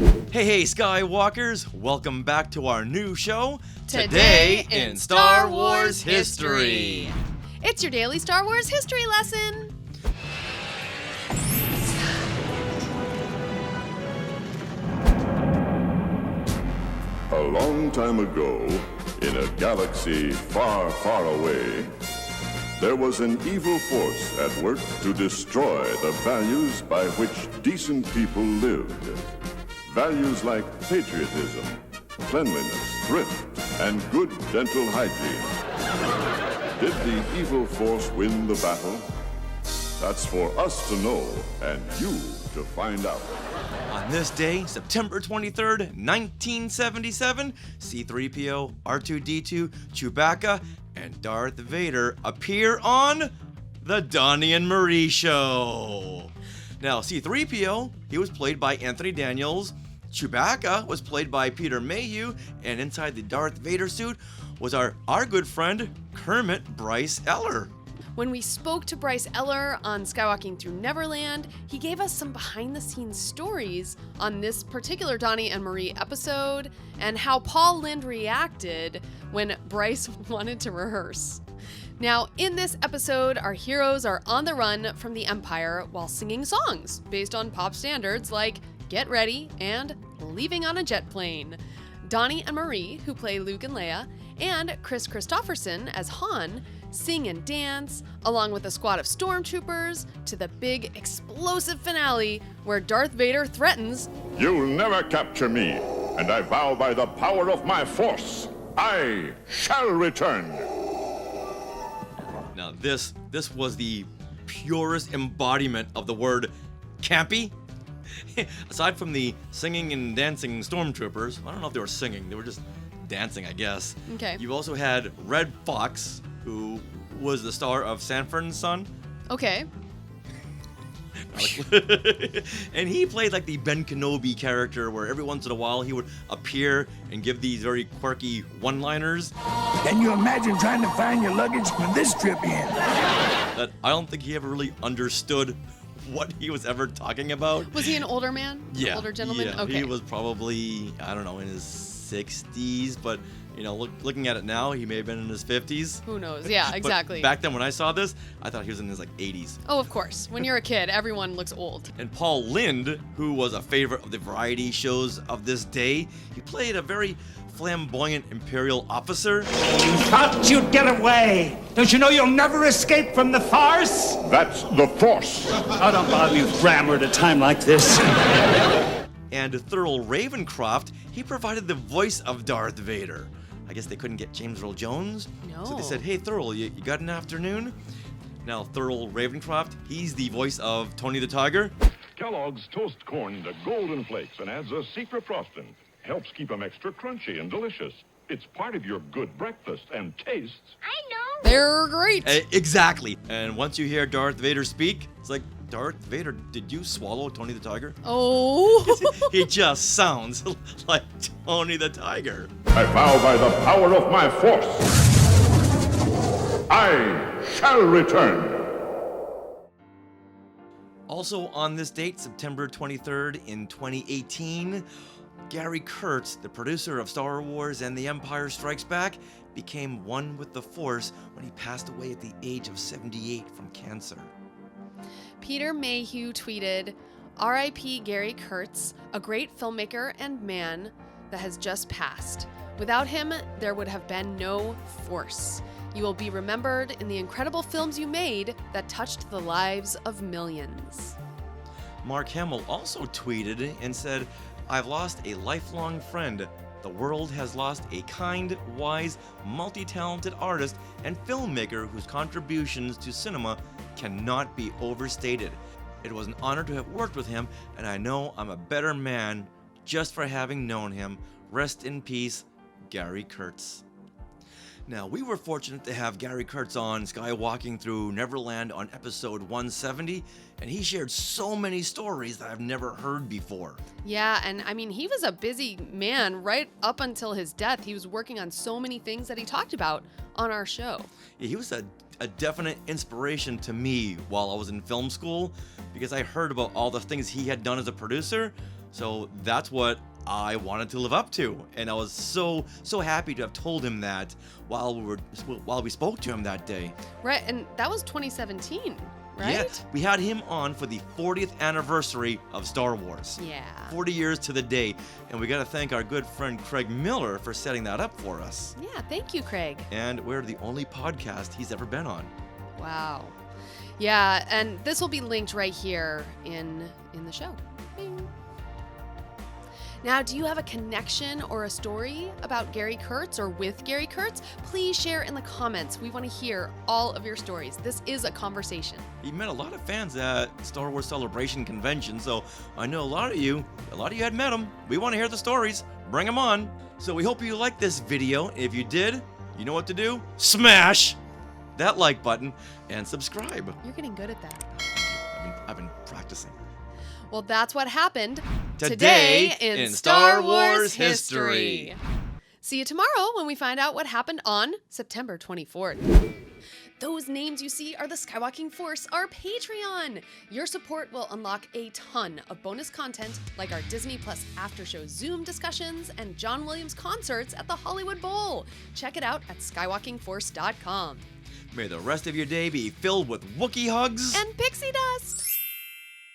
Hey, Skywalkers! Welcome back to our new show, Today in Star Wars History. It's your daily Star Wars history lesson. A long time ago, in a galaxy far, far away, there was an evil force at work to destroy the values by which decent people lived. Values like patriotism, cleanliness, thrift, and good dental hygiene. Did the evil force win the battle? That's for us to know and you to find out. On this day, September 23rd, 1977, C-3PO, R2-D2, Chewbacca, and Darth Vader appear on The Donny and Marie Show. Now, C-3PO, he was played by Anthony Daniels. Chewbacca was played by Peter Mayhew, and inside the Darth Vader suit was our good friend, Kermit Bryce Eller. When we spoke to Bryce Eller on Skywalking Through Neverland, he gave us some behind-the-scenes stories on this particular Donny and Marie episode and how Paul Lynde reacted when Bryce wanted to rehearse. Now, in this episode, our heroes are on the run from the Empire while singing songs based on pop standards like Get Ready and Leaving on a Jet Plane. Donny and Marie, who play Luke and Leia, and Kris Kristopherson as Han, sing and dance, along with a squad of Stormtroopers, to the big explosive finale where Darth Vader threatens, You'll never capture me, and I vow by the power of my force, I shall return. Now, this was the purest embodiment of the word campy. Aside from the singing and dancing Stormtroopers, I don't know if they were singing, they were just dancing, I guess. Okay. You also had Red Fox, who was the star of Sanford and Son. Okay. And he played like the Ben Kenobi character where every once in a while he would appear and give these very quirky one-liners. Can you imagine trying to find your luggage when this trip ends? That I don't think he ever really understood what he was ever talking about. Was he an older man? Yeah. Older gentleman? Yeah, Okay. he was probably, I don't know, in his 60s, but looking at it now, he may have been in his 50s. Who knows? Yeah, exactly. But back then when I saw this, I thought he was in his 80s. Oh, of course. When you're a kid, everyone looks old. And Paul Lynde, who was a favorite of the variety shows of this day, he played a very flamboyant Imperial officer. You thought you'd get away. Don't you know you'll never escape from the farce? That's the force. Oh, don't bother me with grammar at a time like this. And Thurl Ravencroft, he provided the voice of Darth Vader. I guess they couldn't get James Earl Jones. No. So they said, hey, Thurl, you got an afternoon? Now, Thurl Ravencroft, he's the voice of Tony the Tiger. Kellogg's toast corn into golden flakes and adds a secret frosting. Helps keep them extra crunchy and delicious. It's part of your good breakfast and tastes. I know. They're great. Exactly. And once you hear Darth Vader speak, it's like, Darth Vader, did you swallow Tony the Tiger? Oh. He just sounds like Tony the Tiger. I vow by the power of my force, I shall return. Also on this date, September 23rd in 2018, Gary Kurtz, the producer of Star Wars and The Empire Strikes Back, became one with the Force when he passed away at the age of 78 from cancer. Peter Mayhew tweeted, R.I.P. Gary Kurtz, a great filmmaker and man that has just passed. Without him, there would have been no Force. You will be remembered in the incredible films you made that touched the lives of millions. Mark Hamill also tweeted and said, I've lost a lifelong friend. The world has lost a kind, wise, multi-talented artist and filmmaker whose contributions to cinema cannot be overstated. It was an honor to have worked with him, and I know I'm a better man just for having known him. Rest in peace, Gary Kurtz. Now, we were fortunate to have Gary Kurtz on Skywalking Through Neverland on episode 170, and he shared so many stories that I've never heard before. Yeah, and I mean, he was a busy man right up until his death. He was working on so many things that he talked about on our show. Yeah, he was a definite inspiration to me while I was in film school, because I heard about all the things he had done as a producer, So that's what I wanted to live up to, and I was so happy to have told him that while we spoke to him that day. Right, and that was 2017, right? Yeah, we had him on for the 40th anniversary of Star Wars. Yeah. 40 years to the day, and we got to thank our good friend Craig Miller for setting that up for us. Yeah, thank you, Craig. And we're the only podcast he's ever been on. Wow. Yeah, and this will be linked right here in the show. Bing. Now, do you have a connection or a story about Gary Kurtz or with Gary Kurtz? Please share in the comments. We want to hear all of your stories. This is a conversation. He met a lot of fans at Star Wars Celebration Convention, so I know a lot of you had met him. We want to hear the stories. Bring them on. So we hope you liked this video. If you did, you know what to do. Smash that like button and subscribe. You're getting good at that. I've been practicing. Well, that's what happened Today in in Star Star Wars Wars history. history. See you tomorrow when we find out what happened on September 24th. Those names you see are the Skywalking Force, our Patreon. Your support will unlock a ton of bonus content like our Disney Plus after-show Zoom discussions and John Williams concerts at the Hollywood Bowl. Check it out at skywalkingforce.com. May the rest of your day be filled with Wookiee hugs And pixie dust!